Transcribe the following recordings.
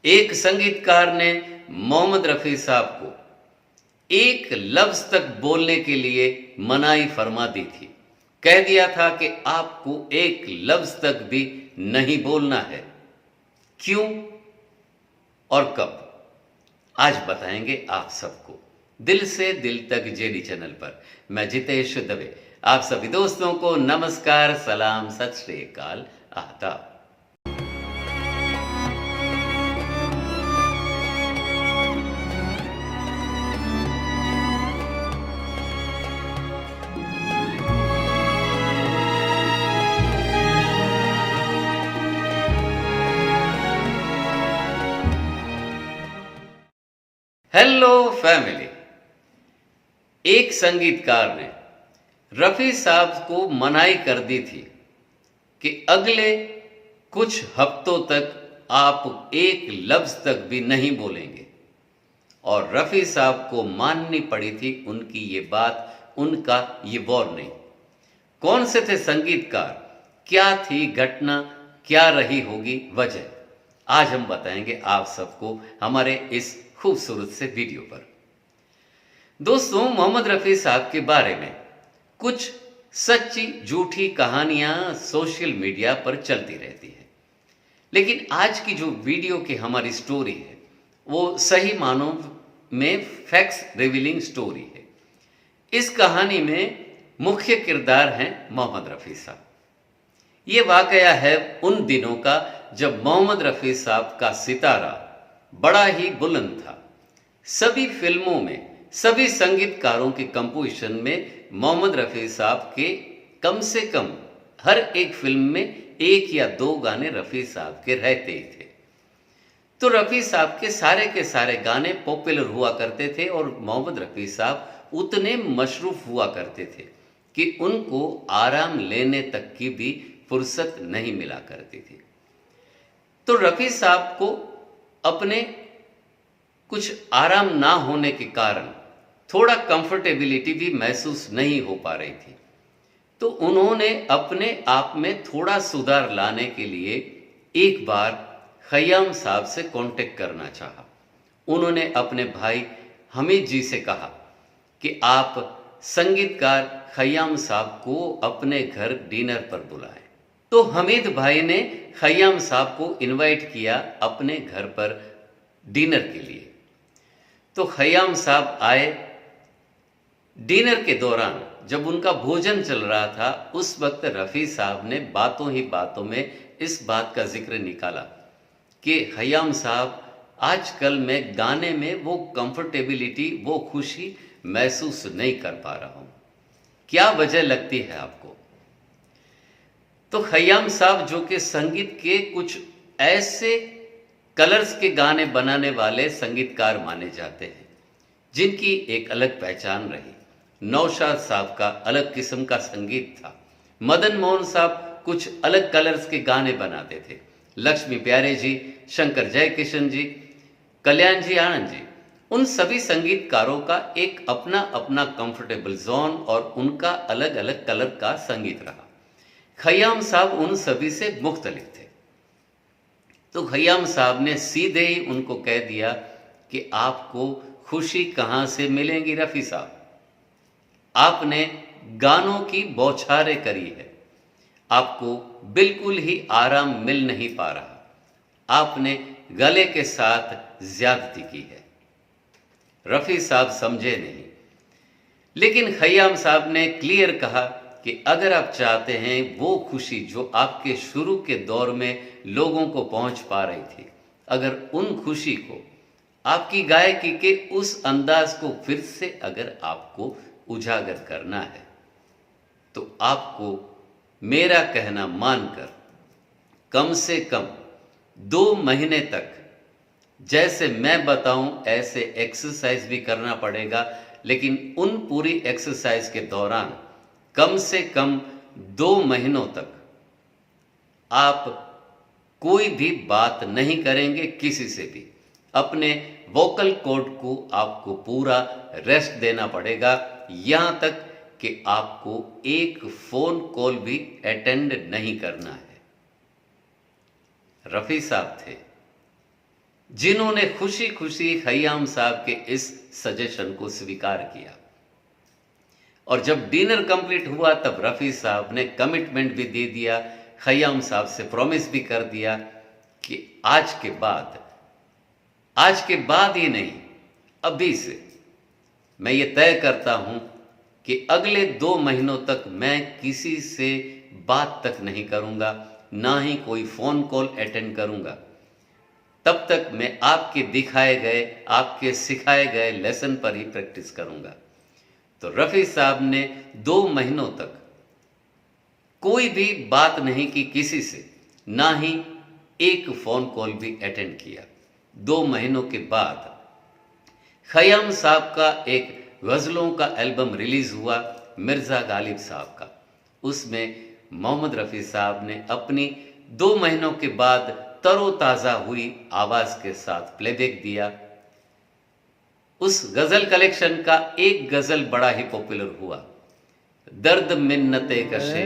एक संगीतकार ने मोहम्मद रफ़ी साहब को एक लफ्ज तक बोलने के लिए मनाही फरमा दी थी। कह दिया था कि आपको एक लफ्ज तक भी नहीं बोलना है। क्यों और कब, आज बताएंगे आप सबको। दिल से दिल तक जेडी चैनल पर मैं जितेश दवे आप सभी दोस्तों को नमस्कार, सलाम, सत श्री अकाल, आदाब। Hello family. एक संगीतकार ने रफ़ी साहब को मनाही कर दी थी कि अगले कुछ हफ्तों तक आप एक लफ्ज तक भी नहीं बोलेंगे, और रफ़ी साहब को माननी पड़ी थी उनकी ये बात, उनका ये वार्निंग। कौन से थे संगीतकार, क्या थी घटना, क्या रही होगी वजह, आज हम बताएंगे आप सबको हमारे इस खूबसूरत से वीडियो पर। दोस्तों, मोहम्मद रफ़ी साहब के बारे में कुछ सच्ची झूठी कहानियां सोशल मीडिया पर चलती रहती है, लेकिन आज की जो वीडियो की हमारी स्टोरी है वो सही मानों में फैक्ट्स रिवीलिंग स्टोरी है। इस कहानी में मुख्य किरदार हैं मोहम्मद रफ़ी साहब। ये वाकया है उन दिनों का जब मोहम्मद रफ़ी साहब का सितारा बड़ा ही बुलंद था। सभी फिल्मों में, सभी संगीतकारों के कंपोजिशन में मोहम्मद रफ़ी साहब के कम से कम हर एक फिल्म में एक या दो गाने रफ़ी साहब के रहते ही थे। तो रफ़ी साहब के सारे गाने पॉपुलर हुआ करते थे और मोहम्मद रफ़ी साहब उतने मशरूफ हुआ करते थे कि उनको आराम लेने तक की भी फुर्सत नहीं मिला करती थी। तो रफ़ी साहब को अपने कुछ आराम ना होने के कारण थोड़ा कंफर्टेबिलिटी भी महसूस नहीं हो पा रही थी। तो उन्होंने अपने आप में थोड़ा सुधार लाने के लिए एक बार खयाम साहब से कांटेक्ट करना चाहा। उन्होंने अपने भाई हमीद जी से कहा कि आप संगीतकार खयाम साहब को अपने घर डिनर पर बुलाएं। तो हमीद भाई ने खयाम साहब को इनवाइट किया अपने घर पर डिनर के लिए। तो खयाम साहब आए। डिनर के दौरान जब उनका भोजन चल रहा था, उस वक्त रफ़ी साहब ने बातों ही बातों में इस बात का जिक्र निकाला कि खयाम साहब, आजकल मैं गाने में वो कंफर्टेबिलिटी, वो खुशी महसूस नहीं कर पा रहा हूँ, क्या वजह लगती है आपको? तो खयाम साहब, जो कि संगीत के कुछ ऐसे कलर्स के गाने बनाने वाले संगीतकार माने जाते हैं जिनकी एक अलग पहचान रही। नौशाद साहब का अलग किस्म का संगीत था। मदन मोहन साहब कुछ अलग कलर्स के गाने बनाते थे। लक्ष्मी प्यारे जी, शंकर जयकिशन जी, कल्याण जी आनंद जी, उन सभी संगीतकारों का एक अपना अपना कंफर्टेबल जोन और उनका अलग अलग कलर का संगीत रहा। खयाम साहब उन सभी से मुख्तलिफ थे। तो खयाम साहब ने सीधे ही उनको कह दिया कि आपको खुशी कहाँ से मिलेंगी रफ़ी साहब, आपने गानों की बौछारें करी है, आपको बिल्कुल ही आराम मिल नहीं पा रहा, आपने गले के साथ ज्यादती की है। रफ़ी साहब समझे नहीं, लेकिन खयाम साहब ने क्लियर कहा कि अगर आप चाहते हैं वो खुशी जो आपके शुरू के दौर में लोगों को पहुंच पा रही थी, अगर उन खुशी को, आपकी गायकी के उस अंदाज को फिर से अगर आपको उजागर करना है, तो आपको मेरा कहना मानकर कम से कम 2 महीने तक, जैसे मैं बताऊं ऐसे एक्सरसाइज भी करना पड़ेगा, लेकिन उन पूरी एक्सरसाइज के दौरान कम से कम 2 महीनों तक आप कोई भी बात नहीं करेंगे किसी से भी। अपने वोकल कॉर्ड को आपको पूरा रेस्ट देना पड़ेगा, यहां तक कि आपको एक फोन कॉल भी अटेंड नहीं करना है। रफ़ी साहब थे जिन्होंने खुशी खुशी खयाम साहब के इस सजेशन को स्वीकार किया। और जब डिनर कंप्लीट हुआ तब रफ़ी साहब ने कमिटमेंट भी दे दिया, खयाम साहब से प्रॉमिस भी कर दिया कि आज के बाद ही नहीं, अभी से मैं ये तय करता हूं कि अगले 2 महीनों तक मैं किसी से बात तक नहीं करूंगा, ना ही कोई फोन कॉल अटेंड करूंगा। तब तक मैं आपके दिखाए गए, आपके सिखाए गए लेसन पर ही प्रैक्टिस करूंगा। तो रफ़ी साहब ने 2 महीनों तक कोई भी बात नहीं की किसी से, ना ही एक फोन कॉल भी अटेंड किया। 2 महीनों के बाद खयाम साहब का एक गज़लों का एल्बम रिलीज हुआ, मिर्ज़ा गालिब साहब का। उसमें मोहम्मद रफ़ी साहब ने अपनी 2 महीनों के बाद तरोताज़ा हुई आवाज़ के साथ प्लेबैक दिया। उस गज़ल कलेक्शन का एक गज़ल बड़ा ही पॉपुलर हुआ, दर्द मिन्नते कशे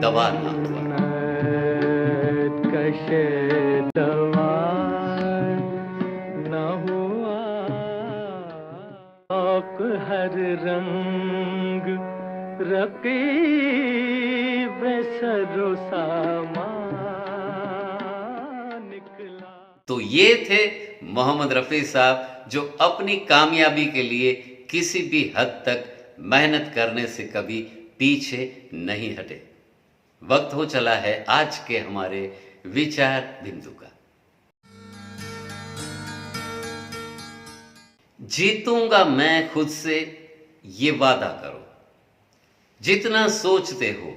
दवा ना हुआ। हर रंग रकीब सरो सामा निकला। तो ये थे मोहम्मद रफ़ी साहब, जो अपनी कामयाबी के लिए किसी भी हद तक मेहनत करने से कभी पीछे नहीं हटे। वक्त हो चला है आज के हमारे विचार बिंदु का। जीतूंगा मैं खुद से, ये वादा करो। जितना सोचते हो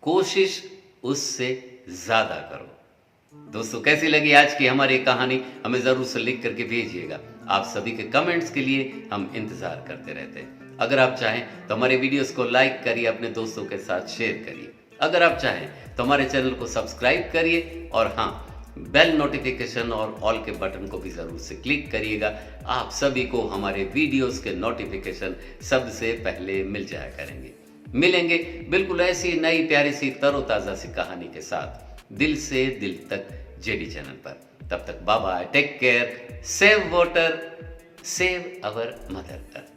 कोशिश उससे ज्यादा करो। दोस्तों, कैसी लगी आज की हमारी कहानी? हमें जरूर से लिख करके भेजिएगा। आप सभी के कमेंट्स के लिए हम इंतजार करते रहते हैं। अगर आप चाहें तो हमारे वीडियोस को लाइक करिए, अपने दोस्तों के साथ शेयर करिए। अगर आप चाहें तो हमारे चैनल को सब्सक्राइब करिए, और हाँ, बेल नोटिफिकेशन और ऑल के बटन को भी जरूर से क्लिक करिएगा। आप सभी को हमारे वीडियोस के नोटिफिकेशन सबसे पहले मिल जाया करेंगे। मिलेंगे बिल्कुल ऐसी नई प्यारी सी तरोताजा सी कहानी के साथ, दिल से दिल तक जेडी चैनल पर। तब तक bye bye, take care, save water, save our mother earth.